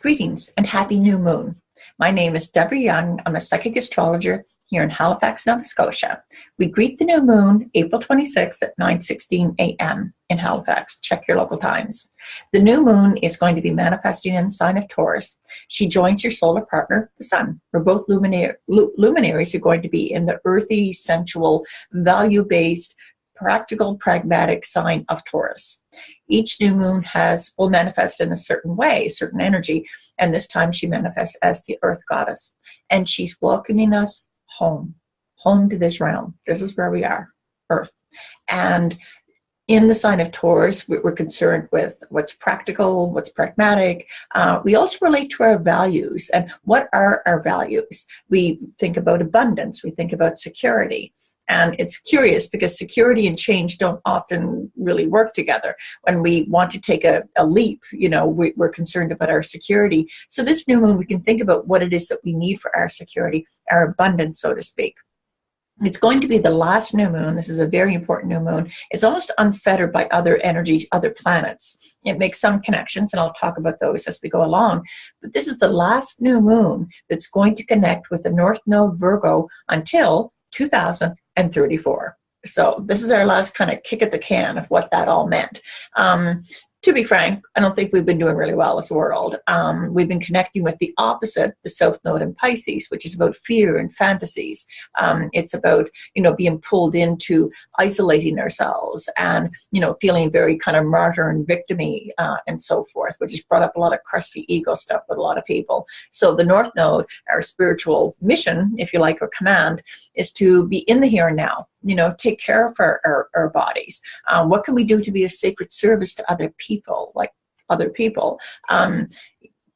Greetings and happy new moon. My name is Deborah Young. I'm a psychic astrologer here in Halifax, Nova Scotia. We greet the new moon April 26th at 9:16 a.m. in Halifax. Check your local times. The new moon is going to be manifesting in the sign of Taurus. She joins your solar partner, the sun. We're both luminaries are going to be in the earthy, sensual, value-based, practical, pragmatic sign of Taurus. Each new moon will manifest in a certain way, certain energy, and this time she manifests as the earth goddess. And she's welcoming us home to this realm. This is where we are, earth. And in the sign of Taurus, we're concerned with what's practical, what's pragmatic. We also relate to our values. And what are our values? We think about abundance. We think about security. And it's curious because security and change don't often really work together. When we want to take a leap, we're concerned about our security. So this new moon, we can think about what it is that we need for our security, our abundance, so to speak. It's going to be the last new moon. This is a very important new moon. It's almost unfettered by other energies, other planets. It makes some connections, and I'll talk about those as we go along. But this is the last new moon that's going to connect with the North Node Virgo until 2034. So this is our last kind of kick at the can of what that all meant. To be frank, I don't think we've been doing really well as a world. We've been connecting with the opposite, the South Node in Pisces, which is about fear and fantasies. It's about, being pulled into isolating ourselves and, feeling very kind of martyr and victim-y and so forth, which has brought up a lot of crusty ego stuff with a lot of people. So the North Node, our spiritual mission, if you like, or command, is to be in the here and now. Take care of our bodies. What can we do to be a sacred service to other people,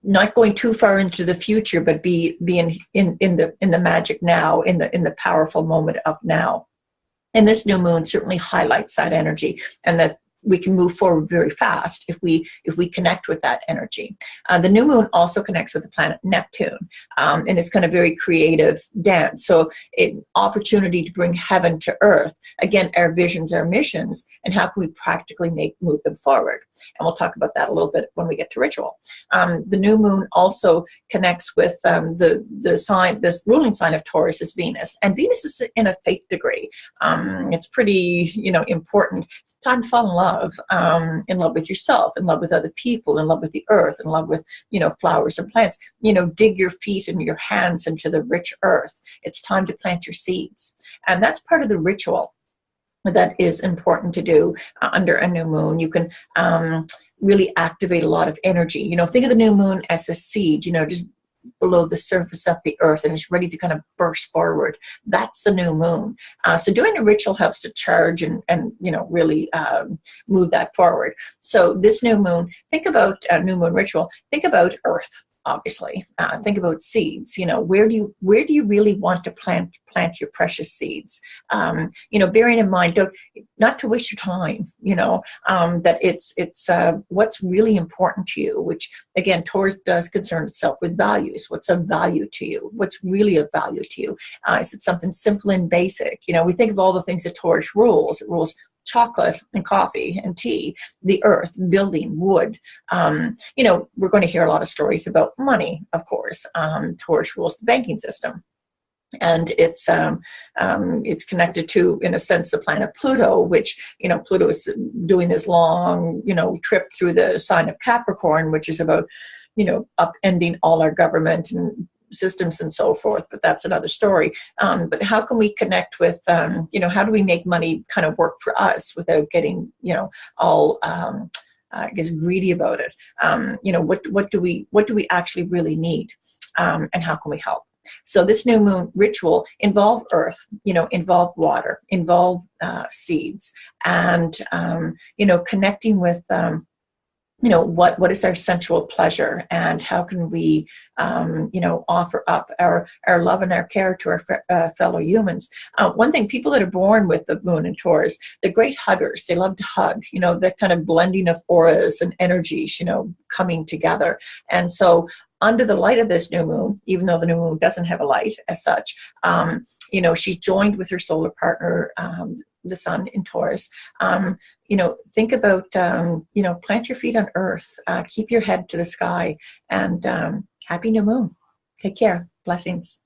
not going too far into the future, but being in the magic now, in the powerful moment of now. And this new moon certainly highlights that energy, and that we can move forward very fast if we connect with that energy. The new moon also connects with the planet Neptune in this kind of very creative dance. So an opportunity to bring heaven to earth. Again, our visions, our missions, and how can we practically move them forward. And we'll talk about that a little bit when we get to ritual. The new moon also connects with this ruling sign of Taurus is Venus. And Venus is in a fate degree. It's pretty, important. It's time to fall in love with yourself, in love with other people, in love with the earth, in love with, flowers and plants. Dig your feet and your hands into the rich earth. It's time to plant your seeds. And that's part of the ritual that is important to do under a new moon. You can really activate a lot of energy. Think of the new moon as a seed, just below the surface of the earth, and it's ready to kind of burst forward. That's the new moon. So doing a ritual helps to charge and really move that forward. So this new moon, think about a new moon ritual. Think about earth. Obviously, think about seeds. Where do you really want to plant your precious seeds? Bearing in mind, not to waste your time. That it's what's really important to you. Which again, Taurus does concern itself with values. What's of value to you? What's really of value to you? Is it something simple and basic? We think of all the things that Taurus rules. It rules chocolate and coffee and tea, the earth, building, wood. We're going to hear a lot of stories about money, of course. Taurus rules the banking system. And it's connected to, in a sense, the planet Pluto, which, Pluto is doing this long, trip through the sign of Capricorn, which is about, upending all our government and systems and so forth, but that's another story. But how can we connect with, how do we make money kind of work for us without getting, all, I guess, greedy about it? What do we actually really need? And how can we help? So this new moon ritual involve earth, involve water, involve seeds, and, connecting with, what is our sensual pleasure, and how can we, offer up our love and our care to our fellow humans. One thing, people that are born with the moon in Taurus, they're great huggers. They love to hug, that kind of blending of auras and energies, coming together. And so under the light of this new moon, even though the new moon doesn't have a light as such, she's joined with her solar partner, the sun in Taurus. think about, plant your feet on earth, keep your head to the sky, and happy new moon. Take care. Blessings.